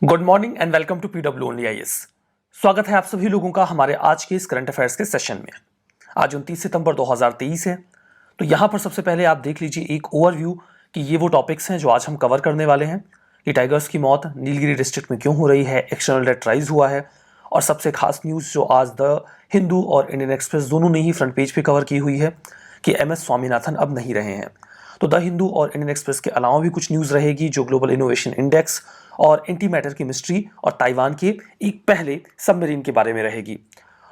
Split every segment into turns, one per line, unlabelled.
Good morning and welcome to PW only IAS। स्वागत है आप सभी लोगों का हमारे आज के इस करंट अफेयर्स के सेशन में। आज 29 सितंबर 2023 है। तो यहाँ पर सबसे पहले आप देख लीजिए एक ओवरव्यू कि ये वो टॉपिक्स हैं जो आज हम कवर करने वाले हैं कि टाइगर्स की मौत नीलगिरी डिस्ट्रिक्ट में क्यों हो रही है, एक्सटर्नल डेट राइज हुआ है, और सबसे खास न्यूज़ जो आज द हिंदू और इंडियन एक्सप्रेस दोनों ने ही फ्रंट पेज पे कवर की हुई है कि MS स्वामीनाथन अब नहीं रहे हैं। तो द हिंदू और इंडियन एक्सप्रेस के अलावा भी कुछ न्यूज़ रहेगी जो ग्लोबल इनोवेशन इंडेक्स और एंटी मैटर केमिस्ट्री और ताइवान के एक पहले सबमरीन के बारे में रहेगी।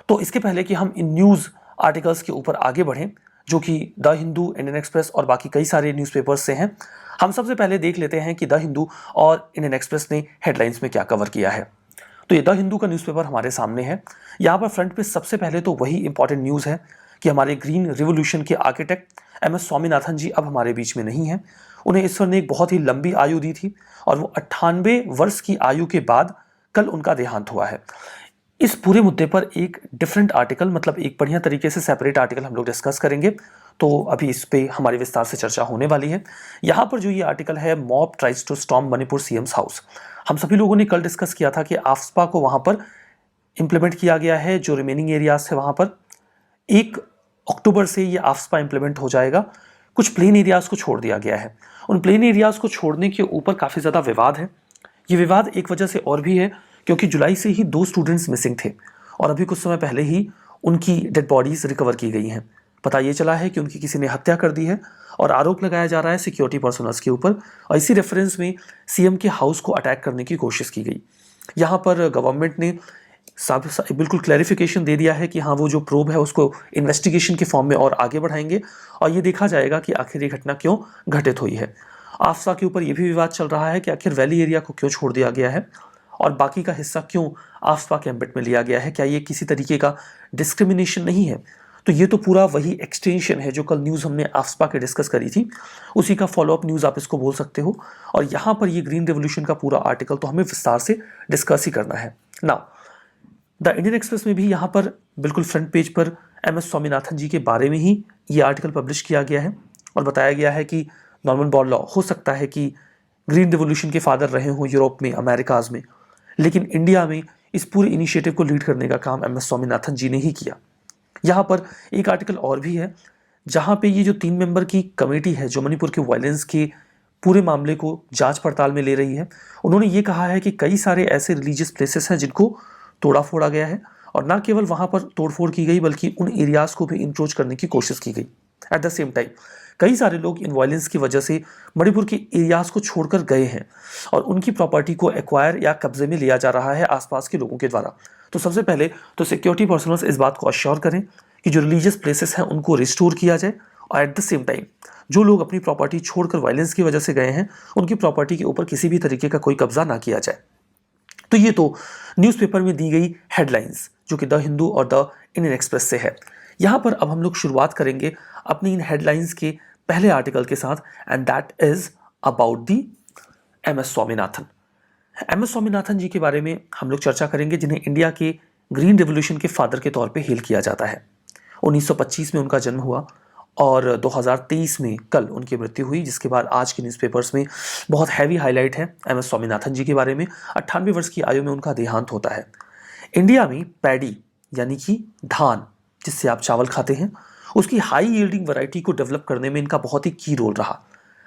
तो इसके पहले कि हम इन न्यूज़ आर्टिकल्स के ऊपर आगे बढ़ें जो कि द हिंदू, इंडियन एक्सप्रेस और बाकी कई सारे न्यूज़पेपर्स से हैं, हम सबसे पहले देख लेते हैं कि द हिंदू और इंडियन एक्सप्रेस ने हेडलाइंस में क्या कवर किया है। तो ये द हिंदू का न्यूज़पेपर हमारे सामने है। यहाँ पर फ्रंट पे सबसे पहले तो वही इंपॉर्टेंट न्यूज़ है कि हमारे ग्रीन रिवोल्यूशन के आर्किटेक्ट MS स्वामीनाथन जी अब हमारे बीच में नहीं हैं। उन्हें ईश्वर ने एक बहुत ही लंबी आयु दी थी और वो 98 वर्ष की आयु के बाद कल उनका देहांत हुआ है। इस पूरे मुद्दे पर एक डिफरेंट आर्टिकल, मतलब एक बढ़िया तरीके से सेपरेट आर्टिकल हम लोग डिस्कस करेंगे। तो अभी इस पे हमारी विस्तार से चर्चा होने वाली है। यहाँ पर जो ये आर्टिकल है, mob tries to storm Manipur CM's house, हम सभी लोगों ने कल डिस्कस किया था कि आफ्सपा को वहाँ पर इम्प्लीमेंट किया गया है। जो रिमेनिंग एरियाज थे वहाँ पर 1 अक्टूबर से ये आफ्सपा इंप्लीमेंट हो जाएगा। कुछ प्लेन एरियाज को छोड़ दिया गया है। उन प्लेन एरियाज को छोड़ने के ऊपर काफ़ी ज़्यादा विवाद है। ये विवाद एक वजह से और भी है क्योंकि जुलाई से ही 2 स्टूडेंट्स मिसिंग थे और अभी कुछ समय पहले ही उनकी डेड बॉडीज रिकवर की गई हैं। पता ये चला है कि उनकी किसी ने हत्या कर दी है और आरोप लगाया जा रहा है सिक्योरिटी पर्सनल्स के ऊपर, और इसी रेफरेंस में CM के हाउस को अटैक करने की कोशिश की गई। यहाँ पर गवर्नमेंट ने बिल्कुल क्लैरिफिकेशन दे दिया है कि हाँ, वो जो प्रोब है उसको इन्वेस्टिगेशन के फॉर्म में और आगे बढ़ाएंगे और ये देखा जाएगा कि आखिर ये घटना क्यों घटित हुई है। आफ्सा के ऊपर ये भी विवाद चल रहा है कि आखिर वैली एरिया को क्यों छोड़ दिया गया है और बाकी का हिस्सा क्यों आफ्सा के एम्बेट में लिया गया है। क्या ये किसी तरीके का डिस्क्रिमिनेशन नहीं है? तो ये तो पूरा वही एक्सटेंशन है जो कल न्यूज़ हमने आफ्सपा के डिस्कस करी थी, उसी का फॉलोअप न्यूज़ आप इसको बोल सकते हो। और यहाँ पर ये ग्रीन रेवोल्यूशन का पूरा आर्टिकल तो हमें विस्तार से डिस्कस ही करना है ना। द इंडियन एक्सप्रेस में भी यहाँ पर बिल्कुल फ्रंट पेज पर MS स्वामीनाथन जी के बारे में ही ये आर्टिकल पब्लिश किया गया है और बताया गया है कि नॉर्मन बोरलॉग हो सकता है कि ग्रीन रिवोल्यूशन के फादर रहे हों यूरोप में, अमेरिकाज में, लेकिन इंडिया में इस पूरे इनिशिएटिव को लीड करने का काम MS स्वामीनाथन जी ने ही किया। यहाँ पर एक आर्टिकल और भी है जहाँ पे ये जो 3 मेंबर की कमेटी है जो मणिपुर के वायलेंस के पूरे मामले को जांच पड़ताल में ले रही है, उन्होंने ये कहा है कि कई सारे ऐसे रिलीजियस प्लेसेस हैं जिनको तोड़ा फोड़ा गया है और ना केवल वहां पर तोड़फोड़ की गई बल्कि उन एरियाज को भी इंक्रोच करने की कोशिश की गई। एट द सेम टाइम कई सारे लोग इन वायलेंस की वजह से मणिपुर के एरियाज को छोड़कर गए हैं और उनकी प्रॉपर्टी को एक्वायर या कब्जे में लिया जा रहा है आसपास के लोगों के द्वारा। तो सबसे पहले तो सिक्योरिटी पर्सनल्स इस बात को अश्योर करें कि जो रिलीजियस प्लेसेस हैं उनको रिस्टोर किया जाए और एट द सेम टाइम जो लोग अपनी प्रॉपर्टी छोड़कर वायलेंस की वजह से गए हैं उनकी प्रॉपर्टी के ऊपर किसी भी तरीके का कोई कब्जा ना किया जाए। तो ये तो न्यूज़पेपर में दी गई हेडलाइंस जो कि द हिंदू और द इंडियन एक्सप्रेस से है। यहाँ पर अब हम लोग शुरुआत करेंगे अपनी इन हेडलाइंस के पहले आर्टिकल के साथ, and that is about the MS Swaminathan. MS Swaminathan ji के बारे में हम लोग चर्चा करेंगे जिन्हें इंडिया के ग्रीन रिवोल्यूशन के फादर के तौर पे हेल किया जाता है। 1925 में उनका जन्म हुआ और 2023 में कल उनकी मृत्यु हुई, जिसके बाद आज के न्यूज़पेपर्स में बहुत हैवी हाईलाइट है MS स्वामीनाथन जी के बारे में। 98 वर्ष की आयु में उनका देहांत होता है। इंडिया में पैडी यानी कि धान जिससे आप चावल खाते हैं, उसकी हाई यील्डिंग वैरायटी को डेवलप करने में इनका बहुत ही की रोल रहा।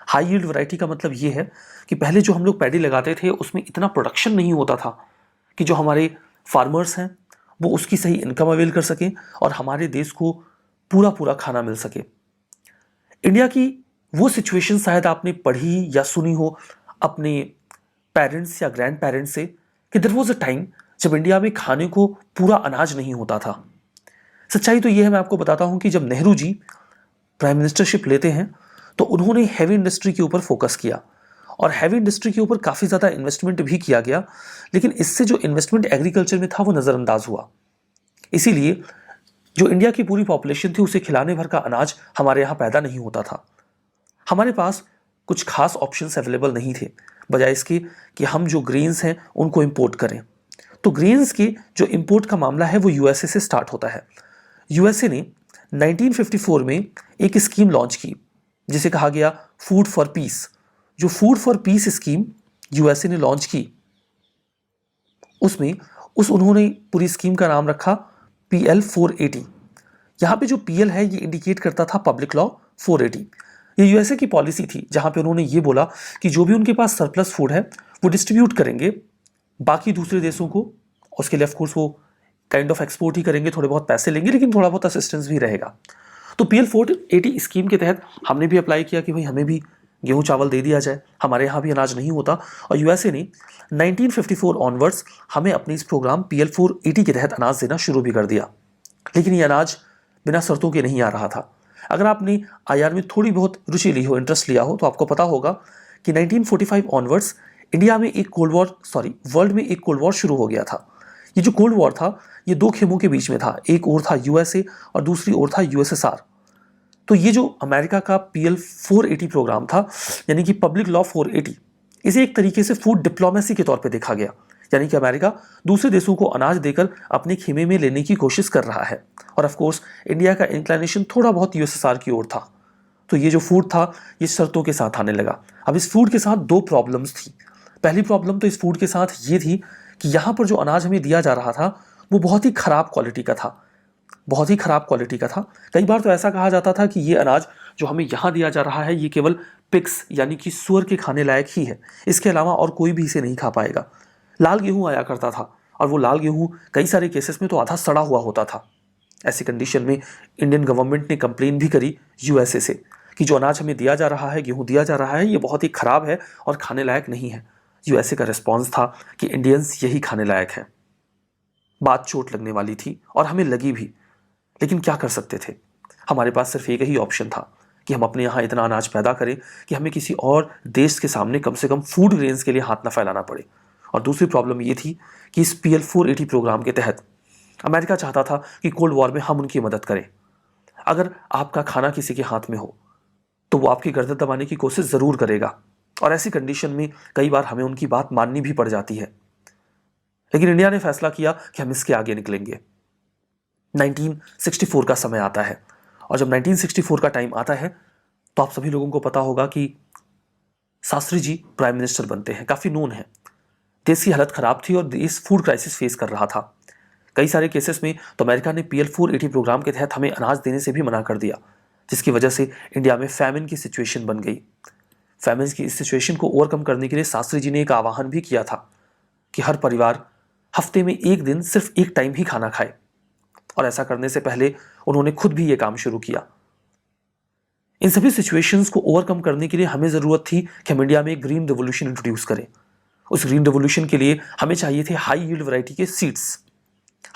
हाई यील्ड वैरायटी का मतलब ये है कि पहले जो हम लोग पैडी लगाते थे उसमें इतना प्रोडक्शन नहीं होता था कि जो हमारे फार्मर्स हैं वो उसकी सही इनकम अवेल कर सकें और हमारे देश को पूरा पूरा खाना मिल सके। इंडिया की वो सिचुएशन शायद आपने पढ़ी या सुनी हो अपने पेरेंट्स या ग्रैंड पेरेंट्स से कि देयर वाज अ टाइम जब इंडिया में खाने को पूरा अनाज नहीं होता था। सच्चाई तो ये है, मैं आपको बताता हूं कि जब नेहरू जी प्राइम मिनिस्टरशिप लेते हैं तो उन्होंने हैवी इंडस्ट्री के ऊपर फोकस किया और हैवी इंडस्ट्री के ऊपर काफ़ी ज़्यादा इन्वेस्टमेंट भी किया गया, लेकिन इससे जो इन्वेस्टमेंट एग्रीकल्चर में था वो नज़रअंदाज हुआ। इसीलिए जो इंडिया की पूरी पॉपुलेशन थी उसे खिलाने भर का अनाज हमारे यहाँ पैदा नहीं होता था। हमारे पास कुछ खास ऑप्शंस अवेलेबल नहीं थे, बजाय इसके कि हम जो ग्रेन्स हैं उनको इंपोर्ट करें। तो ग्रेन्स के जो इंपोर्ट का मामला है वो USA से स्टार्ट होता है। USA ने 1954 में एक स्कीम लॉन्च की जिसे कहा गया फूड फॉर पीस। जो food for piece scheme USA ने लॉन्च की उन्होंने पूरी स्कीम का नाम रखा PL 480। यहाँ पे जो PL है ये इंडिकेट करता था पब्लिक लॉ 480। ये यूएसए की पॉलिसी थी जहाँ पे उन्होंने ये बोला कि जो भी उनके पास सरप्लस फूड है वो डिस्ट्रीब्यूट करेंगे बाकी दूसरे देशों को। उसके लिए ऑफकोर्स वो काइंड ऑफ एक्सपोर्ट ही करेंगे, थोड़े बहुत पैसे लेंगे, लेकिन थोड़ा बहुत असिस्टेंस भी रहेगा। तो PL 480 स्कीम के तहत हमने भी अप्लाई किया कि भाई हमें भी गेहूं चावल दे दिया जाए, हमारे यहाँ भी अनाज नहीं होता। और यूएसए ने 1954 ऑनवर्ड्स हमें अपनी इस प्रोग्राम PL 480 के तहत अनाज देना शुरू भी कर दिया। लेकिन ये अनाज बिना शर्तों के नहीं आ रहा था। अगर आपने IR में थोड़ी बहुत रुचि ली हो, इंटरेस्ट लिया हो, तो आपको पता होगा कि 1945 ऑनवर्ड्स इंडिया में वर्ल्ड में एक कोल्ड वॉर शुरू हो गया था। ये जो कोल्ड वॉर था ये दो खेमों के बीच में था, एक ओर था यूएसए और दूसरी ओर था USSR। तो ये जो अमेरिका का PL 480 प्रोग्राम था, यानी कि पब्लिक लॉ 480, इसे एक तरीके से फूड डिप्लोमेसी के तौर पे देखा गया। यानी कि अमेरिका दूसरे देशों को अनाज देकर अपने खेमे में लेने की कोशिश कर रहा है। और ऑफ कोर्स इंडिया का इंक्लाइनेशन थोड़ा बहुत USSR की ओर था। तो ये जो फूड था ये शर्तों के साथ आने लगा। अब इस फूड के साथ दो प्रॉब्लम्स थी। पहली प्रॉब्लम तो इस फूड के साथ ये थी कि यहाँ पर जो अनाज हमें दिया जा रहा था वो बहुत ही खराब क्वालिटी का था, बहुत ही खराब क्वालिटी का था। कई बार तो ऐसा कहा जाता था कि ये अनाज जो हमें यहाँ दिया जा रहा है ये केवल पिग्स यानी कि सुअर के खाने लायक ही है, इसके अलावा और कोई भी इसे नहीं खा पाएगा। लाल गेहूं आया करता था और वो लाल गेहूं कई सारे केसेस में तो आधा सड़ा हुआ होता था। ऐसी कंडीशन में इंडियन गवर्नमेंट ने कंप्लेन भी करी यूएसए से कि जो अनाज हमें दिया जा रहा है, गेहूं दिया जा रहा है, ये बहुत ही खराब है और खाने लायक नहीं है। यूएसए का रिस्पॉन्स था कि इंडियंस यही खाने लायक है। बात चोट लगने वाली थी और हमें लगी भी, लेकिन क्या कर सकते थे। हमारे पास सिर्फ एक ही ऑप्शन था कि हम अपने यहाँ इतना अनाज पैदा करें कि हमें किसी और देश के सामने कम से कम फूड ग्रेन्स के लिए हाथ ना फैलाना पड़े। और दूसरी प्रॉब्लम ये थी कि इस PL 480 प्रोग्राम के तहत अमेरिका चाहता था कि कोल्ड वॉर में हम उनकी मदद करें। अगर आपका खाना किसी के हाथ में हो तो वो आपकी गर्दन दबाने की कोशिश ज़रूर करेगा, और ऐसी कंडीशन में कई बार हमें उनकी बात माननी भी पड़ जाती है। लेकिन इंडिया ने फैसला किया कि हम इसके आगे निकलेंगे। 1964 का समय आता है, और जब 1964 का टाइम आता है तो आप सभी लोगों को पता होगा कि शास्त्री जी प्राइम मिनिस्टर बनते हैं। काफ़ी नोन है। देश की हालत ख़राब थी और देश फूड क्राइसिस फेस कर रहा था। कई सारे केसेस में तो अमेरिका ने PL 480 प्रोग्राम के तहत हमें अनाज देने से भी मना कर दिया, जिसकी वजह से इंडिया में फैमिन की सिचुएशन बन गई। फैमिन की इस सिचुएशन को ओवरकम करने के लिए शास्त्री जी ने एक आह्वान भी किया था कि हर परिवार हफ्ते में एक दिन सिर्फ एक टाइम ही खाना खाए। और ऐसा करने से पहले उन्होंने खुद भी ये काम शुरू किया। इन सभी सिचुएशंस को ओवरकम करने के लिए हमें ज़रूरत थी कि हम इंडिया में एक ग्रीन रेवोल्यूशन इंट्रोड्यूस करें। उस ग्रीन रेवोल्यूशन के लिए हमें चाहिए थे हाई यील्ड वैरायटी के सीड्स,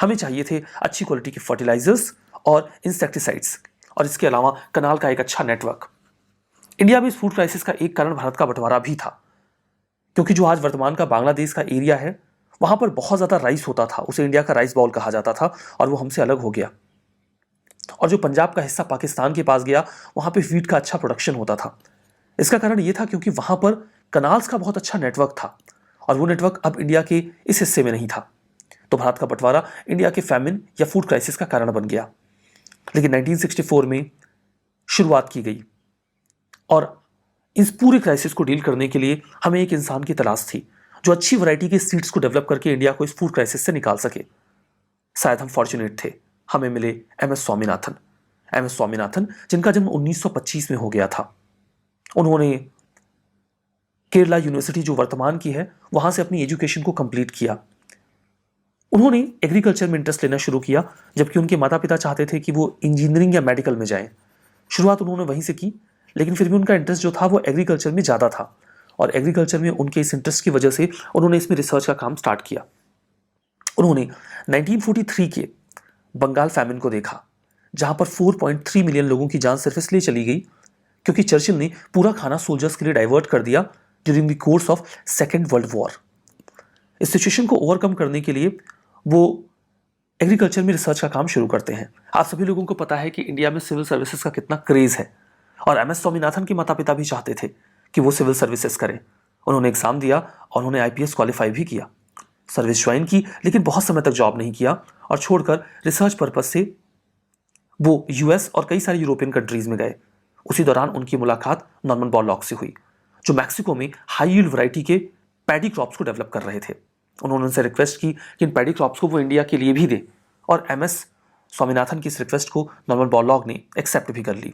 हमें चाहिए थे अच्छी क्वालिटी के फर्टिलाइजर्स और इंसेक्टिसाइड्स, और इसके अलावा कनाल का एक अच्छा नेटवर्क। इंडिया में इस फूड क्राइसिस का एक कारण भारत का बंटवारा भी था, क्योंकि जो आज वर्तमान का बांग्लादेश का एरिया है वहां पर बहुत ज़्यादा राइस होता था, उसे इंडिया का राइस बाउल कहा जाता था, और वो हमसे अलग हो गया। और जो पंजाब का हिस्सा पाकिस्तान के पास गया वहां पे वीट का अच्छा प्रोडक्शन होता था। इसका कारण ये था क्योंकि वहां पर कनाल्स का बहुत अच्छा नेटवर्क था, और वो नेटवर्क अब इंडिया के इस हिस्से में नहीं था। तो भारत का बंटवारा इंडिया के फैमिन या फूड क्राइसिस का कारण बन गया। लेकिन 1964 में शुरुआत की गई, और इस पूरे क्राइसिस को डील करने के लिए हमें एक इंसान की तलाश थी जो अच्छी वैरायटी के सीड्स को डेवलप करके इंडिया को इस फूड क्राइसिस से निकाल सके। शायद हम फॉर्चुनेट थे, हमें मिले MS स्वामीनाथन। MS स्वामीनाथन जिनका जन्म 1925 में हो गया था। उन्होंने केरला यूनिवर्सिटी जो वर्तमान की है वहां से अपनी एजुकेशन को कंप्लीट किया। उन्होंने एग्रीकल्चर में इंटरेस्ट लेना शुरू किया, जबकि उनके माता पिता चाहते थे कि वो इंजीनियरिंग या मेडिकल में जाएं। शुरुआत उन्होंने वहीं से की, लेकिन फिर भी उनका इंटरेस्ट जो था वो एग्रीकल्चर में ज़्यादा था, और एग्रीकल्चर में उनके इस इंटरेस्ट की वजह से उन्होंने इसमें रिसर्च का काम स्टार्ट किया। उन्होंने 1943 के बंगाल फैमिन को देखा, जहां पर 4.3 मिलियन लोगों की जान सिर्फ इसलिए चली गई क्योंकि चर्चिल ने पूरा खाना सोल्जर्स के लिए डाइवर्ट कर दिया during the course of second world war. इस सिचुएशन को ओवरकम करने के लिए वो एग्रीकल्चर में रिसर्च का काम शुरू करते हैं। आप सभी लोगों को पता है कि इंडिया में सिविल सर्विसेज का कितना क्रेज है, और MS स्वामीनाथन के माता पिता भी चाहते थे कि वो सिविल सर्विसेज करें। उन्होंने एग्जाम दिया और उन्होंने IPS क्वालिफाई भी किया, सर्विस ज्वाइन की, लेकिन बहुत समय तक जॉब नहीं किया और छोड़कर रिसर्च पर्पज से वो US और कई सारी यूरोपियन कंट्रीज में गए। उसी दौरान उनकी मुलाकात नॉर्मन बोरलॉग से हुई, जो मैक्सिको में हाई यील्ड वैरायटी के पैडी क्रॉप्स को डेवलप कर रहे थे। उन्होंने उनसे रिक्वेस्ट की कि इन पैडी क्रॉप्स को वो इंडिया के लिए भी दे, और MS स्वामीनाथन की इस रिक्वेस्ट को नॉर्मन बोरलॉग ने एक्सेप्ट भी कर ली।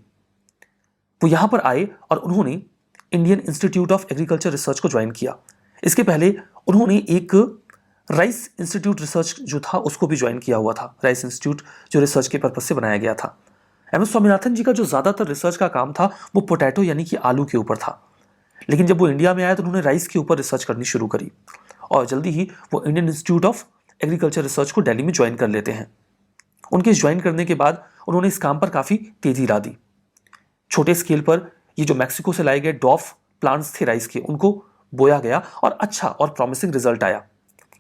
वो यहाँ पर आए और उन्होंने Indian institute of agriculture research को ज्वाइन किया। इसके पहले उन्होंने एक राइस इंस्टीट्यूट रिसर्च जो था उसको भी ज्वाइन किया हुआ था, राइस इंस्टीट्यूट जो रिसर्च के पर्पज से बनाया गया था। MS स्वामीनाथन जी का जो ज़्यादातर रिसर्च का काम था वो पोटैटो यानी कि आलू के ऊपर था, लेकिन जब वो इंडिया में आया तो उन्होंने राइस के ऊपर रिसर्च करनी शुरू करी और जल्दी ही वो Indian institute of agriculture research को दिल्ली में ज्वाइन कर लेते हैं। उनके ज्वाइन करने के बाद उन्होंने इस काम पर काफ़ी तेज़ी ला दी। छोटे स्केल पर ये जो मैक्सिको से लाए गए डॉफ प्लांट्स थे राइस के, उनको बोया गया और अच्छा और प्रॉमिसिंग रिजल्ट आया,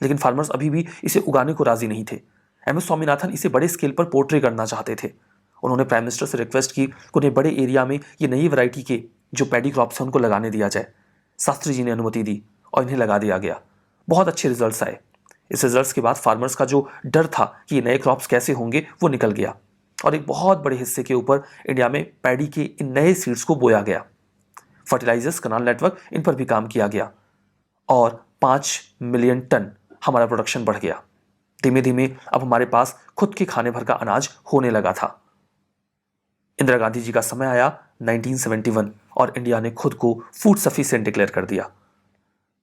लेकिन फार्मर्स अभी भी इसे उगाने को राजी नहीं थे। MS स्वामीनाथन इसे बड़े स्केल पर पोर्ट्रे करना चाहते थे। उन्होंने प्राइम मिनिस्टर से रिक्वेस्ट की कि उन्हें बड़े एरिया में ये नई वैरायटी के जो पैडी क्रॉप्स हैं उनको लगाने दिया जाए। शास्त्री जी ने अनुमति दी और इन्हें लगा दिया गया। बहुत अच्छे रिजल्ट्स आए। इस रिजल्ट्स के बाद फार्मर्स का जो डर था कि ये नए क्रॉप्स कैसे होंगे वो निकल गया और एक बहुत बड़े हिस्से के ऊपर इंडिया में पैडी के इन नए सीड्स को बोया गया। फर्टिलाइजर्स, कनाल नेटवर्क, इन पर भी काम किया गया और 5 मिलियन टन हमारा प्रोडक्शन बढ़ गया। धीमे धीमे अब हमारे पास खुद के खाने भर का अनाज होने लगा था। इंदिरा गांधी जी का समय आया 1971 और इंडिया ने खुद को फूड सफिशिएंट डिक्लेयर कर दिया।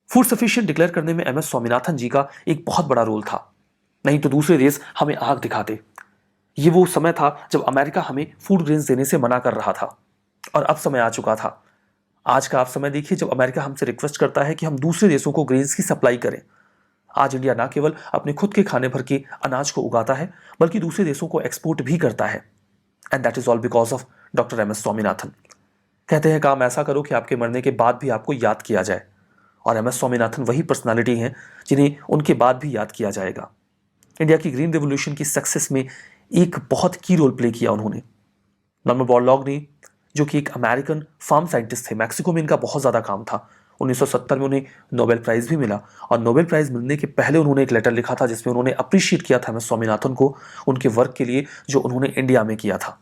फूड सफिशिएंट डिक्लेयर करने में MS स्वामीनाथन जी का एक बहुत बड़ा रोल था, नहीं तो दूसरे देश हमें आग दिखाते। ये वो समय था जब अमेरिका हमें फूड ग्रेन्स देने से मना कर रहा था और अब समय आ चुका था। आज का आप समय देखिए जब अमेरिका हमसे रिक्वेस्ट करता है कि हम दूसरे देशों को ग्रेन्स की सप्लाई करें। आज इंडिया ना केवल अपने खुद के खाने भर के अनाज को उगाता है बल्कि दूसरे देशों को एक्सपोर्ट भी करता है। And that is all because of doctor MS Swaminathan. कहते हैं काम ऐसा करो कि आपके मरने के बाद भी आपको याद किया जाए, और MS स्वामीनाथन वही पर्सनालिटी हैं जिन्हें उनके बाद भी याद किया जाएगा। इंडिया की ग्रीन रेवोल्यूशन की सक्सेस में एक बहुत की रोल प्ले किया उन्होंने। नॉर्मन बोरलॉग ने, जो कि एक अमेरिकन फार्म साइंटिस्ट थे, मैक्सिको में इनका बहुत ज़्यादा काम था। 1970 में उन्हें नोबेल प्राइज़ भी मिला और नोबेल प्राइज़ मिलने के पहले उन्होंने एक लेटर लिखा था जिसमें उन्होंने अप्रिशिएट किया था MS स्वामीनाथन को उनके वर्क के लिए जो उन्होंने इंडिया में किया था।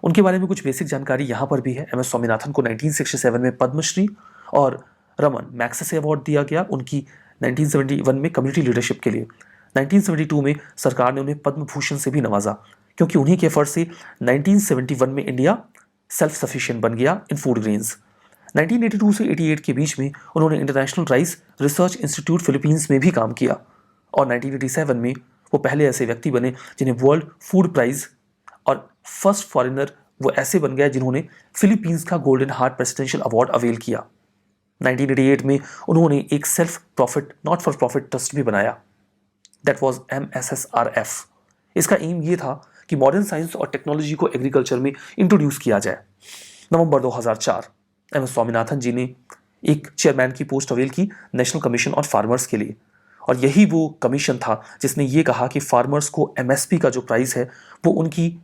उनके बारे में कुछ बेसिक जानकारी यहाँ पर भी है। MS स्वामीनाथन को 1967 में पद्मश्री और रमन मैग्सेसे अवार्ड दिया गया उनकी 1971 में कम्युनिटी लीडरशिप के लिए। 1972 में सरकार ने उन्हें पद्म भूषण से भी नवाजा क्योंकि उन्हीं के एफर्ट से 1971 में इंडिया सेल्फ सफिशिएंट बन गया इन फूड ग्रेन्स। 1982 से 88 के बीच में उन्होंने international rice research institute Philippines में भी काम किया और 1987 में वो पहले ऐसे व्यक्ति बने जिन्हें वर्ल्ड फूड प्राइज और फर्स्ट फॉरेनर वो ऐसे बन गया जिन्होंने फिलीपींस का golden heart presidential award avail किया। 1988 में उन्होंने एक self profit not for profit trust भी बनाया, दैट वाज MSSRF। इसका एम ये था कि मॉडर्न साइंस और टेक्नोलॉजी को एग्रीकल्चर में इंट्रोड्यूस किया जाए। नवंबर 2004 MS स्वामीनाथन जी ने एक चेयरमैन की पोस्ट अवेल की नेशनल कमीशन ऑन फार्मर्स के लिए, और यही वो कमीशन था जिसने ये कहा कि फार्मर्स को MSP का जो प्राइस है वो उनकी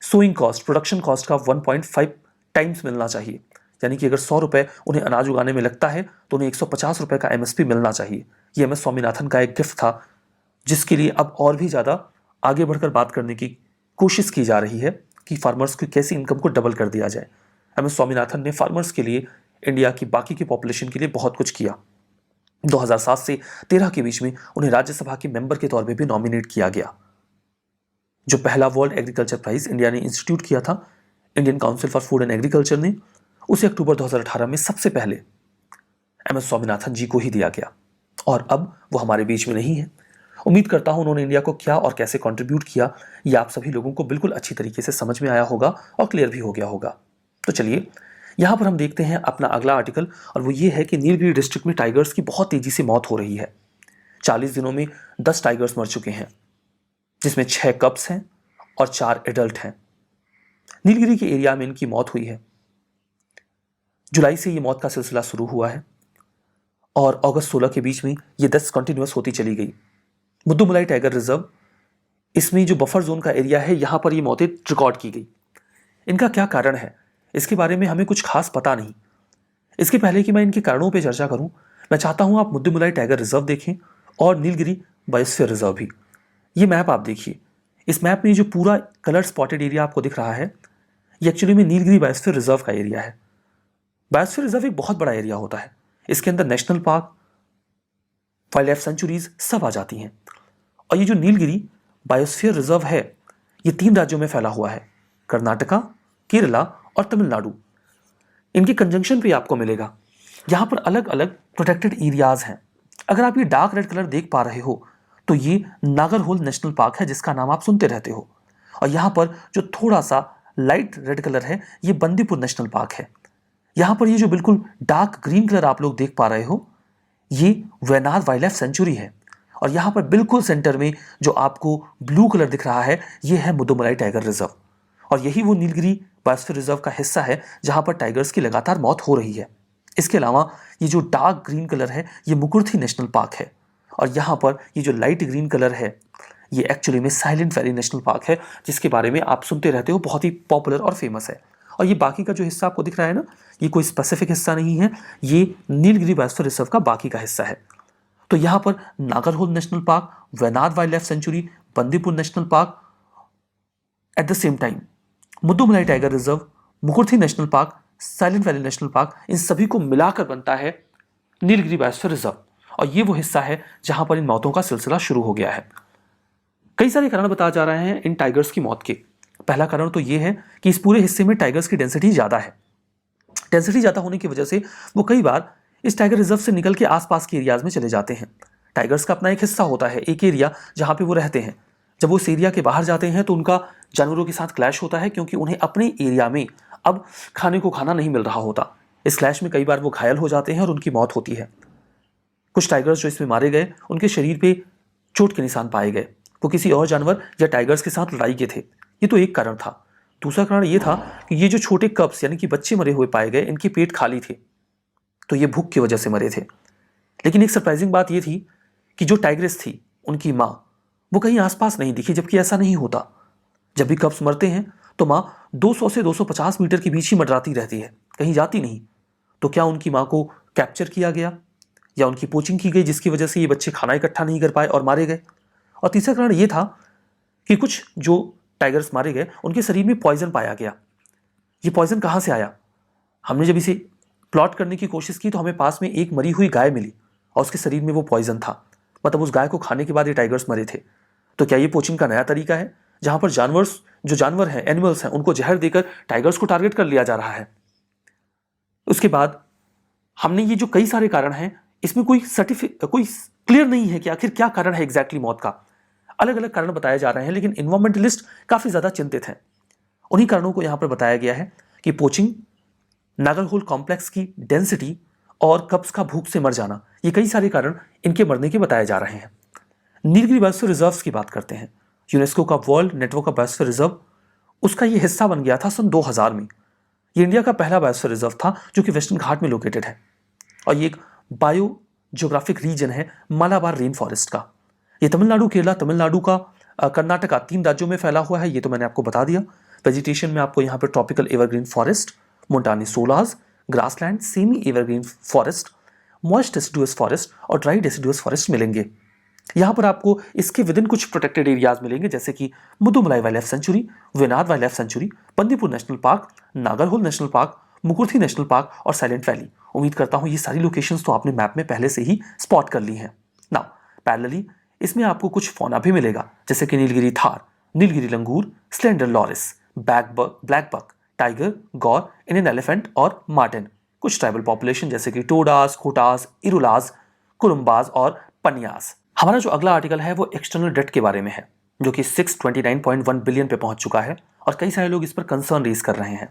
सोइंग कॉस्ट, प्रोडक्शन कॉस्ट का 1.5 टाइम्स मिलना चाहिए। यानी कि अगर 100 रुपये उन्हें अनाज उगाने में लगता है तो उन्हें 150 रुपये का MSP मिलना चाहिए। ये MS स्वामीनाथन का एक गिफ्ट था जिसके लिए अब और भी ज़्यादा आगे बढ़कर बात करने की कोशिश की जा रही है कि फार्मर्स की कैसी इनकम को डबल कर दिया जाए। MS स्वामीनाथन ने फार्मर्स के लिए, इंडिया की बाकी की पॉपुलेशन के लिए बहुत कुछ किया। 2007 से 13 के बीच में उन्हें राज्यसभा के मेंबर के तौर पे भी नॉमिनेट किया गया। जो पहला वर्ल्ड एग्रीकल्चर प्राइज इंडिया ने इंस्टीट्यूट किया था, Indian council for food and agriculture ने, उसे अक्टूबर 2018 में सबसे पहले MS स्वामीनाथन जी को ही दिया गया और अब वो हमारे बीच में नहीं है। उम्मीद करता हूं उन्होंने इंडिया को क्या और कैसे कंट्रीब्यूट किया ये आप सभी लोगों को बिल्कुल अच्छी तरीके से समझ में आया होगा और क्लियर भी हो गया होगा। तो चलिए यहाँ पर हम देखते हैं अपना अगला आर्टिकल, और वो ये है कि नीलगिरी डिस्ट्रिक्ट में टाइगर्स की बहुत तेजी से मौत हो रही है। 40 दिनों में 10 टाइगर्स मर चुके हैं, जिसमें 6 कब्स हैं और 4 एडल्ट हैं। नीलगिरी के एरिया में इनकी मौत हुई है। जुलाई से ये मौत का सिलसिला शुरू हुआ है और अगस्त 16 के बीच में ये 10 कंटिन्यूस होती चली गई। मुद्दुमलाई टाइगर रिजर्व, इसमें जो बफर जोन का एरिया है, यहाँ पर ये मौतें रिकॉर्ड की गई। इनका क्या कारण है, इसके बारे में हमें कुछ खास पता नहीं। इसके पहले कि मैं इनके कारणों पर चर्चा करूं, मैं चाहता हूं आप मुद्दुमलाई टाइगर रिजर्व देखें और नीलगिरी बायोस्फीयर रिजर्व भी। ये मैप आप देखिए, इस मैप में जो पूरा कलर स्पॉटेड एरिया आपको दिख रहा है, ये एक्चुअली में नीलगिरी बायोस्फीयर रिजर्व का एरिया है। बायोस्फीयर रिजर्व एक बहुत बड़ा एरिया होता है। इसके अंदर national park, wild life sanctuaries सब आ जाती हैं। और ये जो नीलगिरी बायोस्फीयर रिजर्व है ये 3 राज्यों में फैला हुआ है, कर्नाटका, केरला और तमिलनाडु। इनके कंजंक्शन पे आपको मिलेगा। यहाँ पर अलग अलग प्रोटेक्टेड एरियाज हैं। अगर आप ये डार्क रेड कलर देख पा रहे हो तो ये नागरहोल नेशनल पार्क है, जिसका नाम आप सुनते रहते हो। और यहाँ पर जो थोड़ा सा लाइट रेड कलर है ये बंदीपुर नेशनल पार्क है। यहाँ पर ये जो बिल्कुल डार्क ग्रीन कलर आप लोग देख पा रहे हो ये वेनाद वाइल्ड लाइफ सेंचुरी है। और यहाँ पर बिल्कुल सेंटर में जो आपको ब्लू कलर दिख रहा है ये है मुदुमलाई टाइगर रिजर्व। और यही वो नीलगिरी बायोस्फीयर रिजर्व का हिस्सा है जहाँ पर टाइगर्स की लगातार मौत हो रही है। इसके अलावा ये जो डार्क ग्रीन कलर है ये मुकुर्थी नेशनल पार्क है। और यहाँ पर ये जो लाइट ग्रीन कलर है ये एक्चुअली में साइलेंट वैली नेशनल पार्क है, जिसके बारे में आप सुनते रहते हो, बहुत ही पॉपुलर और फेमस है। और ये बाकी का जो हिस्सा आपको दिख रहा है ना, ये कोई स्पेसिफिक हिस्सा नहीं है, ये नीलगिरी बायोस्फीयर रिजर्व का बाकी का हिस्सा है। तो यहाँ पर Nagarhole national park, Wayanad wildlife sanctuary, Bandipur national park, at the same time Mudumalai tiger reserve, Mukurthi national park, silent valley national park, इन सभी को मिलाकर बनता है नीलगिरी बायोस्फीयर रिजर्व। और ये वो हिस्सा है जहां पर इन मौतों का सिलसिला शुरू हो गया है। कई सारे कारण बताए जा रहे हैं इन टाइगर्स की मौत के। पहला कारण तो ये है कि इस पूरे हिस्से में टाइगर्स की डेंसिटी ज़्यादा है। डेंसिटी ज़्यादा होने की वजह से वो कई बार इस टाइगर रिजर्व से निकल के आसपास के एरियाज में चले जाते हैं। टाइगर्स का अपना एक हिस्सा होता है, एक एरिया जहाँ पे वो रहते हैं। जब वो उस एरिया के बाहर जाते हैं तो उनका जानवरों के साथ क्लैश होता है, क्योंकि उन्हें अपने एरिया में अब खाने को खाना नहीं मिल रहा होता। इस क्लैश में कई बार वो घायल हो जाते हैं और उनकी मौत होती है। कुछ टाइगर्स जो इसमें मारे गए उनके शरीर पे चोट के निशान पाए गए, वो किसी और जानवर या टाइगर्स के साथ लड़ाई के थे। ये तो एक कारण था। दूसरा कारण ये था कि ये जो छोटे कब्स यानी कि बच्चे मरे हुए पाए गए, इनके पेट खाली थे, तो ये भूख की वजह से मरे थे। लेकिन एक सरप्राइजिंग बात ये थी कि जो टाइग्रेस थी उनकी माँ वो कहीं आसपास नहीं दिखी, जबकि ऐसा नहीं होता। जब भी कब्स मरते हैं तो माँ 200 से 250 मीटर के बीच ही मंडराती रहती है, कहीं जाती नहीं। तो क्या उनकी माँ को कैप्चर किया गया या उनकी पोचिंग की गई, जिसकी वजह से ये बच्चे खाना इकट्ठा नहीं कर पाए और मारे गए? और तीसरा कारण ये था कि कुछ जो टाइगर्स मारे गए उनके शरीर में पॉइजन पाया गया। ये पॉइजन कहाँ से आया? हमने जब इसे प्लॉट करने की कोशिश की तो हमें पास में एक मरी हुई गाय मिली और उसके शरीर में वो पॉइजन था। मतलब उस गाय को खाने के बाद ये टाइगर्स मरे थे। तो क्या ये पोचिंग का नया तरीका है जहां पर जानवर हैं, एनिमल्स हैं, उनको जहर देकर टाइगर्स को टारगेट कर लिया जा रहा है? उसके बाद हमने ये जो कई सारे कारण हैं, इसमें कोई क्लियर नहीं है कि आखिर क्या कारण है एग्जैक्टली मौत का। अलग अलग कारण बताए जा रहे हैं, लेकिन इन्वायरमेंटलिस्ट काफी ज्यादा चिंतित हैं। उन्हीं कारणों को यहां पर बताया गया है कि पोचिंग, नागरहोल कॉम्प्लेक्स की डेंसिटी और कब्स का भूख से मर जाना, ये कई सारे कारण इनके मरने के बताए जा रहे हैं। नीलगिरी बायोस्फीयर रिजर्व्स की बात करते हैं। यूनेस्को का world network of biosphere reserve, उसका ये हिस्सा बन गया था सन 2000 में। ये इंडिया का पहला बायोस्फीयर रिजर्व था जो कि वेस्टर्न घाट में लोकेटेड है। और ये एक बायो जियोग्राफिक रीजन है मालाबार रेन फॉरेस्ट का। ये तमिलनाडु, केरला, तमिलनाडु का कर्नाटका, 3 राज्यों में फैला हुआ है। ये तो मैंने आपको बता दिया। वेजिटेशन में आपको यहाँ पर tropical evergreen forest, montane sholas, grassland, semi evergreen forest, moist deciduous forest और ड्राई डेसिडुअस फॉरेस्ट मिलेंगे। यहाँ पर आपको इसके विद इन कुछ प्रोटेक्टेड एरियाज मिलेंगे, जैसे कि Mudumalai wild life sanctuary, Venad wildlife sanctuary, Bandipur national park, Nagarhole national park, Mukurthi national park और साइलेंट वैली। उम्मीद करता हूँ ये सारी लोकेशंस तो आपने मैप में पहले से ही स्पॉट कर ली हैं। नाउ पैरेलली इसमें आपको कुछ फौना भी मिलेगा, जैसे कि Nilgiri tahr, Nilgiri langur, slender loris, blackbuck, tiger, gaur, Indian elephant और मार्टिन। कुछ ट्राइबल पॉपुलेशन जैसे कि टोडास, कोटास, इरुलास, कुरुम्बाज और पनियास। हमारा जो अगला आर्टिकल है वो एक्सटर्नल डेट के बारे में है, जो कि 629.1 बिलियन पे पहुंच चुका है और कई सारे लोग इस पर कंसर्न रेज कर रहे हैं।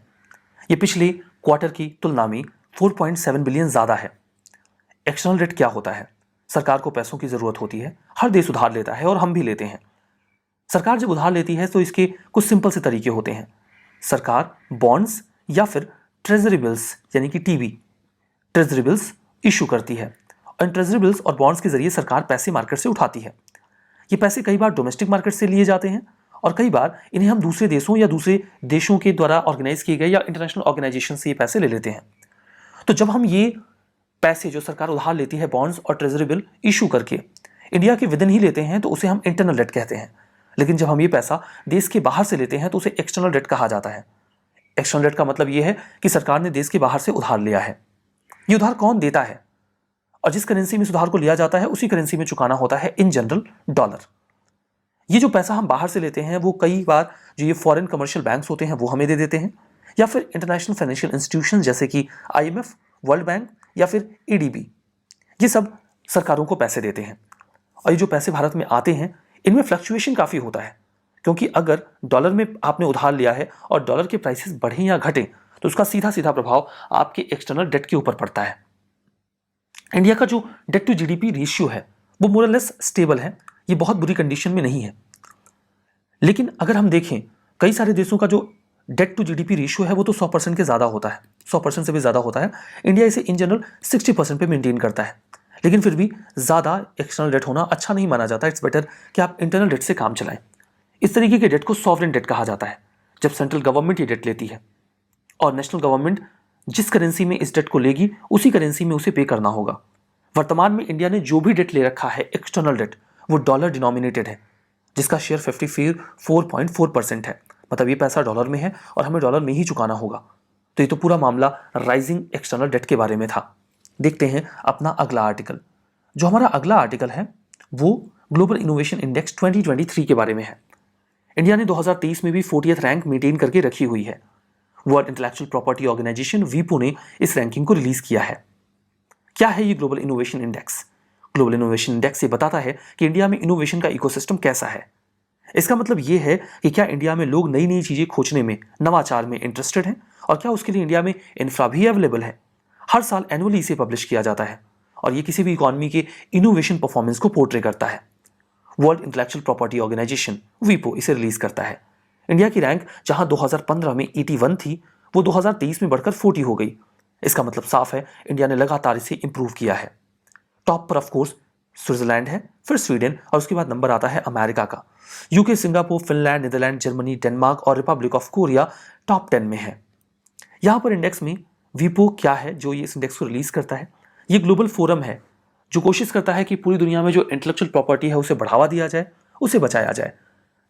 ये पिछले क्वार्टर की तुलना में 4.7 बिलियन ज़्यादा है। एक्सटर्नल डेट क्या होता है? सरकार को पैसों की ज़रूरत होती है, हर देश उधार लेता है और हम भी लेते हैं। सरकार जब उधार लेती है तो इसके कुछ सिंपल से तरीके होते हैं। सरकार बॉन्ड्स या फिर ट्रेजरी बिल्स यानी कि टीबी ट्रेजरी बिल्स इशू करती है और इन ट्रेजरी बिल्स और बॉन्ड्स के जरिए सरकार पैसे मार्केट से उठाती है। ये पैसे कई बार डोमेस्टिक मार्केट से लिए जाते हैं और कई बार इन्हें हम दूसरे देशों या दूसरे देशों के द्वारा ऑर्गेनाइज किए गए या इंटरनेशनल ऑर्गेनाइजेशन से ये पैसे ले लेते हैं। तो जब हम ये पैसे जो सरकार उधार लेती है बॉन्ड्स और ट्रेजरी बिल इशू करके इंडिया के विदिन ही लेते हैं तो उसे हम इंटरनल डेट कहते हैं। लेकिन जब हम ये पैसा देश के बाहर से लेते हैं तो उसे एक्सटर्नल डेट कहा जाता है। एक्सटर्नल डेट का मतलब ये है कि सरकार ने देश के बाहर से उधार लिया है। ये उधार कौन देता है और जिस करेंसी में सुधार को लिया जाता है उसी करेंसी में चुकाना होता है इन जनरल डॉलर। ये जो पैसा हम बाहर से लेते हैं वो कई बार जो ये फॉरेन कमर्शियल बैंक्स होते हैं वो हमें दे देते हैं, या फिर इंटरनेशनल फाइनेंशियल इंस्टीट्यूशन जैसे कि IMF, वर्ल्ड बैंक या फिर EDB, ये सब सरकारों को पैसे देते हैं। और ये जो पैसे भारत में आते हैं इनमें फ्लक्चुएशन काफ़ी होता है, क्योंकि अगर डॉलर में आपने उधार लिया है और डॉलर के प्राइसेस बढ़ें या घटें तो उसका सीधा सीधा प्रभाव आपके एक्सटर्नल डेट के ऊपर पड़ता है। इंडिया का जो डेट टू GDP रेशियो है वो मोर लेस स्टेबल है, ये बहुत बुरी कंडीशन में नहीं है। लेकिन अगर हम देखें कई सारे देशों का जो डेट टू GDP रेशियो है वो तो 100% के ज़्यादा होता है, 100% से भी ज़्यादा होता है। इंडिया इसे इन जनरल 60% पे मेंटेन करता है, लेकिन फिर भी ज़्यादा एक्सटर्नल डेट होना अच्छा नहीं माना जाता। इट्स बेटर कि आप इंटरनल डेट से काम चलाएं। इस तरीके के डेट को सॉवरेन डेट कहा जाता है, जब सेंट्रल गवर्नमेंट ये डेट लेती है और नेशनल गवर्नमेंट जिस करेंसी में इस डेट को लेगी उसी करेंसी में उसे पे करना होगा। वर्तमान में इंडिया ने जो भी डेट ले रखा है एक्सटर्नल डेट वो डॉलर डिनोमिनेटेड है, जिसका शेयर 54.4% है। मतलब ये पैसा डॉलर में है और हमें डॉलर में ही चुकाना होगा। तो ये तो पूरा मामला राइजिंग एक्सटर्नल डेट के बारे में था। देखते हैं अपना अगला आर्टिकल। जो हमारा अगला आर्टिकल है वो ग्लोबल इनोवेशन इंडेक्स 2023 के बारे में है। इंडिया ने 2023 में भी 40th रैंक मेंटेन करके रखी हुई है। World Intellectual Property Organization WIPO ने इस रैंकिंग को रिलीज किया है। क्या है ये global innovation index? Global innovation index ये बताता है कि इंडिया में इनोवेशन का इकोसिस्टम कैसा है। इसका मतलब ये है कि क्या इंडिया में लोग नई नई चीजें खोजने में, नवाचार में इंटरेस्टेड हैं, और क्या उसके लिए इंडिया में इंफ्रा भी अवेलेबल है। हर साल एनुअली इसे पब्लिश किया जाता है और ये किसी भी इकोनॉमी के इनोवेशन परफॉर्मेंस को पोर्ट्रे करता है। World Intellectual Property Organization WIPO इसे रिलीज करता है। इंडिया की रैंक जहां 2015 में 81 थी वो 2023 में बढ़कर 40 हो गई। इसका मतलब साफ है इंडिया ने लगातार इसे इंप्रूव किया है। टॉप पर ऑफ कोर्स स्विट्जरलैंड है, फिर स्वीडन और उसके बाद नंबर आता है अमेरिका का। UK, Singapore, Finland, Netherlands, Germany, Denmark और रिपब्लिक ऑफ कोरिया टॉप 10 में है। यहां पर इंडेक्स में WIPO क्या है जो ये इस इंडेक्स को रिलीज करता है? ये ग्लोबल फोरम है जो कोशिश करता है कि पूरी दुनिया में जो इंटेलेक्चुअल प्रॉपर्टी है उसे बढ़ावा दिया जाए, उसे बचाया जाए।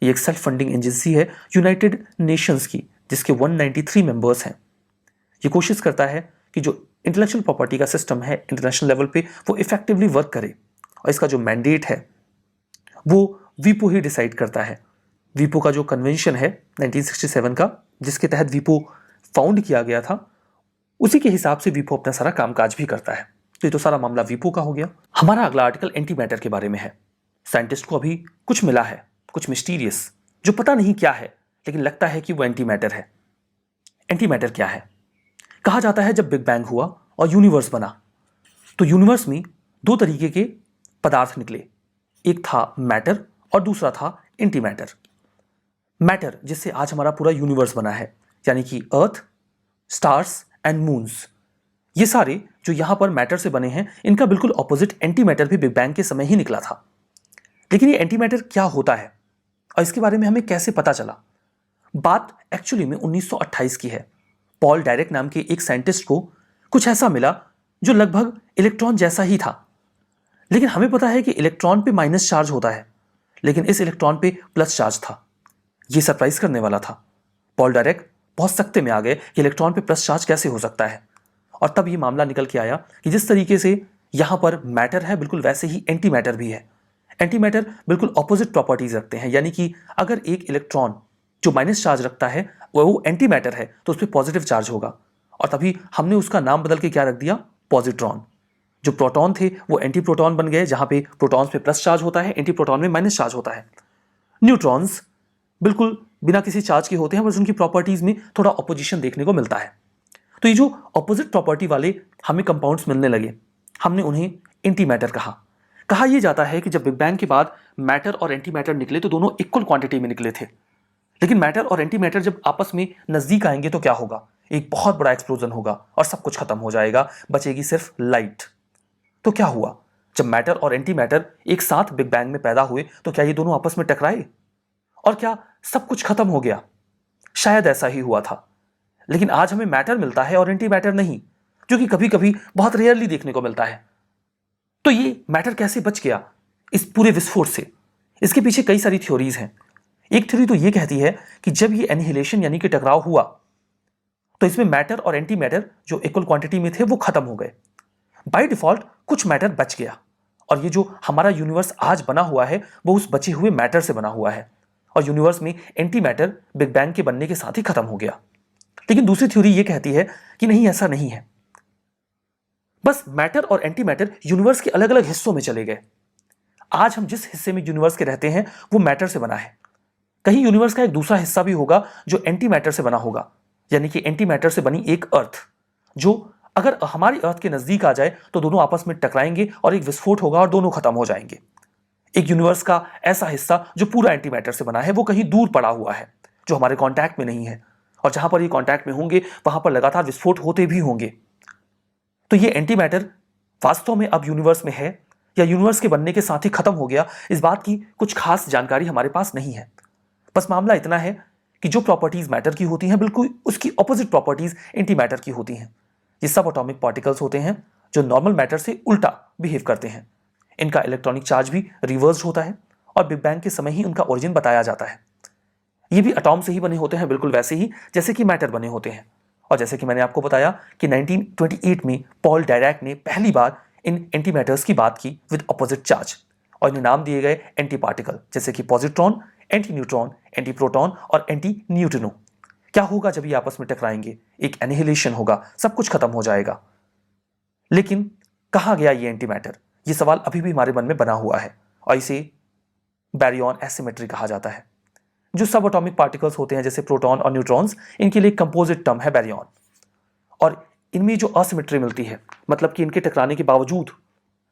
ये एक सेल्फ फंडिंग एजेंसी है यूनाइटेड नेशंस की, जिसके 193 मेंबर्स हैं। ये कोशिश करता है कि जो इंटेलेक्चुअल प्रॉपर्टी का सिस्टम है इंटरनेशनल लेवल पे वो इफेक्टिवली वर्क करे, और इसका जो मैंडेट है वो WIPO ही डिसाइड करता है। WIPO का जो कन्वेंशन है 1967 का, जिसके तहत WIPO फाउंड किया गया था, उसी के हिसाब से WIPO अपना सारा कामकाज भी करता है। तो ये तो सारा मामला WIPO का हो गया। हमारा अगला आर्टिकल एंटी मैटर के बारे में है। साइंटिस्ट को अभी कुछ मिला है, कुछ मिस्टीरियस, जो पता नहीं क्या है, लेकिन लगता है कि वो एंटी मैटर है। एंटी मैटर क्या है? कहा जाता है जब बिग बैंग हुआ और यूनिवर्स बना तो यूनिवर्स में दो तरीके के पदार्थ निकले, एक था मैटर और दूसरा था एंटी मैटर। मैटर जिससे आज हमारा पूरा यूनिवर्स बना है, यानी कि अर्थ, स्टार्स एंड मून्स, ये सारे जो यहां पर मैटर से बने हैं, इनका बिल्कुल ऑपोजिट एंटी मैटर भी बिग बैंग के समय ही निकला था। लेकिन ये एंटी मैटर क्या होता है और इसके बारे में हमें कैसे पता चला? बात एक्चुअली में 1928 की है। पॉल डायरेक नाम के एक साइंटिस्ट को कुछ ऐसा मिला जो लगभग इलेक्ट्रॉन जैसा ही था, लेकिन हमें पता है कि इलेक्ट्रॉन पे माइनस चार्ज होता है, लेकिन इस इलेक्ट्रॉन पे प्लस चार्ज था। यह सरप्राइज करने वाला था। पॉल डायरेक बहुत सख्ते में आ गए कि इलेक्ट्रॉन पे प्लस चार्ज कैसे हो सकता है, और तब यह मामला निकल के आया कि जिस तरीके से यहां पर मैटर है बिल्कुल वैसे ही एंटी मैटर भी है। एंटी मैटर बिल्कुल ऑपोजिट प्रॉपर्टीज रखते हैं, यानी कि अगर एक इलेक्ट्रॉन जो माइनस चार्ज रखता है वो एंटी मैटर है तो उस पर पॉजिटिव चार्ज होगा, और तभी हमने उसका नाम बदल के क्या रख दिया, पॉजिट्रॉन। जो प्रोटॉन थे वो एंटी प्रोटॉन बन गए, जहां पे प्रोटॉन्स पे प्लस चार्ज होता है, एंटी प्रोटॉन में माइनस चार्ज होता है। न्यूट्रॉन्स बिल्कुल बिना किसी चार्ज के होते हैं, बस उनकी प्रॉपर्टीज में थोड़ा ऑपोजिशन देखने को मिलता है। तो ये जो ऑपोजिट प्रॉपर्टी वाले हमें कंपाउंड्स मिलने लगे, हमने उन्हें एंटी मैटर कहा। कहा यह जाता है कि जब बिग बैंग के बाद मैटर और एंटी मैटर निकले तो दोनों इक्वल क्वांटिटी में निकले थे, लेकिन मैटर और एंटी मैटर जब आपस में नजदीक आएंगे तो क्या होगा, एक बहुत बड़ा एक्सप्लोजन होगा और सब कुछ खत्म हो जाएगा, बचेगी सिर्फ लाइट। तो क्या हुआ, जब मैटर और एंटी मैटर एक साथ बिग बैंग में पैदा हुए तो क्या ये दोनों आपस में टकराए और क्या सब कुछ खत्म हो गया? शायद ऐसा ही हुआ था, लेकिन आज हमें मैटर मिलता है और एंटी मैटर नहीं, जो कि कभी कभी बहुत रेयरली देखने को मिलता है। तो ये मैटर कैसे बच गया इस पूरे विस्फोट से? इसके पीछे कई सारी थ्योरीज हैं। एक थ्योरी तो ये कहती है कि जब ये एनिहिलेशन यानी कि टकराव हुआ तो इसमें मैटर और एंटी मैटर जो इक्वल क्वांटिटी में थे वो खत्म हो गए। बाय डिफॉल्ट कुछ मैटर बच गया, और ये जो हमारा यूनिवर्स आज बना हुआ है वो उस बचे हुए मैटर से बना हुआ है, और यूनिवर्स में एंटी मैटर बिग बैंग के बनने के साथ ही खत्म हो गया। लेकिन दूसरी थ्योरी ये कहती है कि नहीं, ऐसा नहीं है, बस मैटर और एंटी मैटर यूनिवर्स के अलग अलग हिस्सों में चले गए। आज हम जिस हिस्से में यूनिवर्स के रहते हैं वो मैटर से बना है, कहीं यूनिवर्स का एक दूसरा हिस्सा भी होगा जो एंटी मैटर से बना होगा, यानी कि एंटी मैटर से बनी एक अर्थ, जो अगर हमारी अर्थ के नजदीक आ जाए तो दोनों आपस में टकराएंगे और एक विस्फोट होगा और दोनों खत्म हो जाएंगे। एक यूनिवर्स का ऐसा हिस्सा जो पूरा एंटी मैटर से बना है वो कहीं दूर पड़ा हुआ है, जो हमारे कांटेक्ट में नहीं है, और जहां पर ये कांटेक्ट में होंगे वहां पर लगातार विस्फोट होते भी होंगे। तो ये एंटी मैटर वास्तव में अब यूनिवर्स में है या यूनिवर्स के बनने के साथ ही खत्म हो गया, इस बात की कुछ खास जानकारी हमारे पास नहीं है। बस मामला इतना है कि जो प्रॉपर्टीज मैटर की होती हैं बिल्कुल उसकी ऑपोजिट प्रॉपर्टीज एंटी मैटर की होती हैं। ये सब एटॉमिक पार्टिकल्स होते हैं जो नॉर्मल मैटर से उल्टा बिहेव करते हैं। इनका इलेक्ट्रॉनिक चार्ज भी रिवर्स्ड होता है और बिग बैंग के समय ही उनका ओरिजिन बताया जाता है। ये भी एटॉम से ही बने होते हैं, बिल्कुल वैसे ही जैसे कि मैटर बने होते हैं। और जैसे कि मैंने आपको बताया कि 1928 में पॉल डायरैक ने पहली बार इन एंटी मैटर्स की बात की विद अपोजिट चार्ज, और इन्हें नाम दिए गए एंटी पार्टिकल, जैसे कि positron, anti neutron, anti proton और एंटी न्यूट्रिनो। क्या होगा जब ये आपस में टकराएंगे? एक एनिहिलेशन होगा, सब कुछ खत्म हो जाएगा। लेकिन कहां गया ये एंटी मैटर? ये सवाल अभी भी हमारे मन में बना हुआ है, और इसे बैरियन एसिमेट्री कहा जाता है। जो सब एटॉमिक पार्टिकल्स होते हैं जैसे प्रोटॉन और न्यूट्रॉन्स, इनके लिए कंपोजिट टर्म है बैरियन, और इनमें जो असिमेट्री मिलती है, मतलब कि इनके टकराने के बावजूद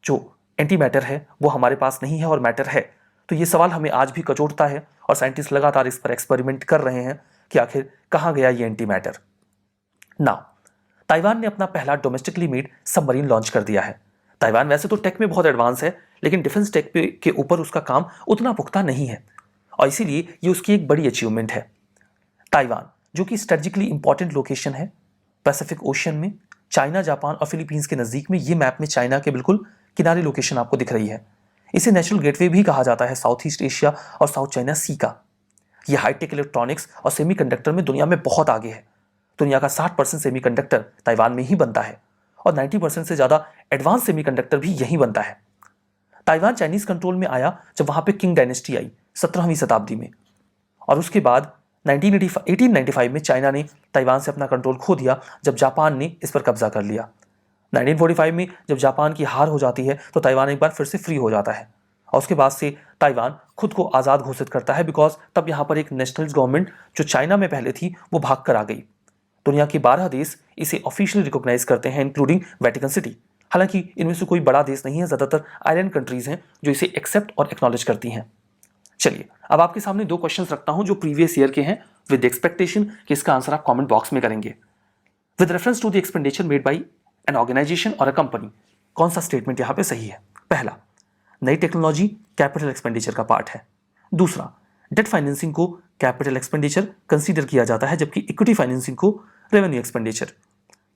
जो एंटी मैटर है वो हमारे पास नहीं है और मैटर है, तो ये सवाल हमें आज भी कचोटता है और साइंटिस्ट लगातार इस पर एक्सपेरिमेंट कर रहे हैं कि आखिर कहां गया ये एंटी मैटर। नाउ ताइवान ने अपना पहला डोमेस्टिकली मेड सबमरीन लॉन्च कर दिया है। ताइवान वैसे तो टेक में बहुत एडवांस है, लेकिन डिफेंस टेक के ऊपर उसका काम उतना पुख्ता नहीं है, और इसीलिए ये उसकी एक बड़ी अचीवमेंट है। ताइवान जो कि स्ट्रेटेजिकली इंपॉर्टेंट लोकेशन है पैसिफिक ओशन में, चाइना, जापान और फिलीपींस के नजदीक में, ये मैप में चाइना के बिल्कुल किनारे लोकेशन आपको दिख रही है। इसे नेशनल गेटवे भी कहा जाता है साउथ ईस्ट एशिया और साउथ चाइना सी का। यह हाईटेक इलेक्ट्रॉनिक्स और सेमीकंडक्टर में दुनिया में बहुत आगे है। दुनिया का 60% सेमीकंडक्टर ताइवान में ही बनता है, और 90% से ज्यादा एडवांस सेमीकंडक्टर भी यहीं बनता है। ताइवान चाइनीज कंट्रोल में आया जब वहां पे किंग डायनेस्टी आई 17वीं शताब्दी में, और उसके बाद 1895 में चाइना ने ताइवान से अपना कंट्रोल खो दिया जब जापान ने इस पर कब्जा कर लिया। 1945 में जब जापान की हार हो जाती है तो ताइवान एक बार फिर से फ्री हो जाता है, और उसके बाद से ताइवान खुद को आज़ाद घोषित करता है, बिकॉज तब यहाँ पर एक नेशनलिस्ट गवर्नमेंट जो चाइना में पहले थी वो भाग कर आ गई। दुनिया के 12 देश इसे ऑफिशियली रिकॉग्नाइज करते हैं, इंक्लूडिंग वेटिकन सिटी। हालांकि इनमें से कोई बड़ा देश नहीं है, ज़्यादातर आइलैंड कंट्रीज हैं जो इसे एक्सेप्ट और एक्नॉलेज करती हैं। चलिए अब आपके सामने 2 क्वेश्चंस रखता हूं जो प्रीवियस ईयर के हैं, विद एक्सपेक्टेशन कि इसका आंसर आप कमेंट बॉक्स में करेंगे। With reference to the expenditure made by an organization और अ कंपनी, कौन सा स्टेटमेंट यहां पे सही है? पहला, नई टेक्नोलॉजी कैपिटल एक्सपेंडिचर का पार्ट है। दूसरा, डेट फाइनेंसिंग को कैपिटल एक्सपेंडिचर कंसीडर किया जाता है, जबकि इक्विटी फाइनेंसिंग को रेवेन्यू एक्सपेंडिचर।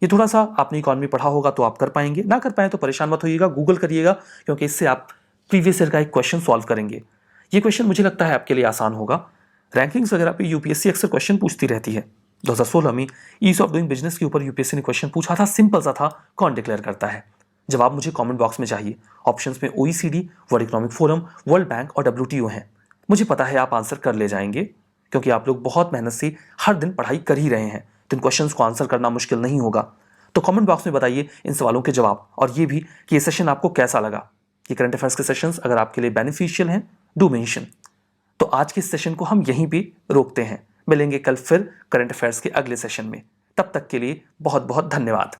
ये थोड़ा सा आपने इकोनॉमी पढ़ा होगा तो आप कर पाएंगे, ना कर पाए तो परेशान मत होइएगा, गूगल करिएगा, क्योंकि इससे आप प्रीवियस ईयर का एक क्वेश्चन सॉल्व करेंगे। ये क्वेश्चन मुझे लगता है आपके लिए आसान होगा। रैंकिंग्स वगैरह पे यूपीएससी अक्सर क्वेश्चन पूछती रहती है। 2016 में ईज ऑफ डूइंग बिजनेस के ऊपर यूपीएससी ने क्वेश्चन पूछा था, सिंपल सा था, कौन डिक्लेयर करता है? जवाब मुझे कमेंट बॉक्स में चाहिए। ऑप्शंस में OECD, world economic forum, world bank और डब्ल्यूटीओ हैं। मुझे पता है आप आंसर कर ले जाएंगे, क्योंकि आप लोग बहुत मेहनत से हर दिन पढ़ाई कर ही रहे हैं, तो इन क्वेश्चंस को आंसर करना मुश्किल नहीं होगा। तो कमेंट बॉक्स में बताइए इन सवालों के जवाब, और ये भी कि ये सेशन आपको कैसा लगा। ये करंट अफेयर्स के सेशंस अगर आपके लिए बेनिफिशियल हैं, डू मेंशन। तो आज के सेशन को हम यहीं पे रोकते हैं, मिलेंगे कल फिर करंट अफेयर्स के अगले सेशन में। तब तक के लिए बहुत बहुत धन्यवाद।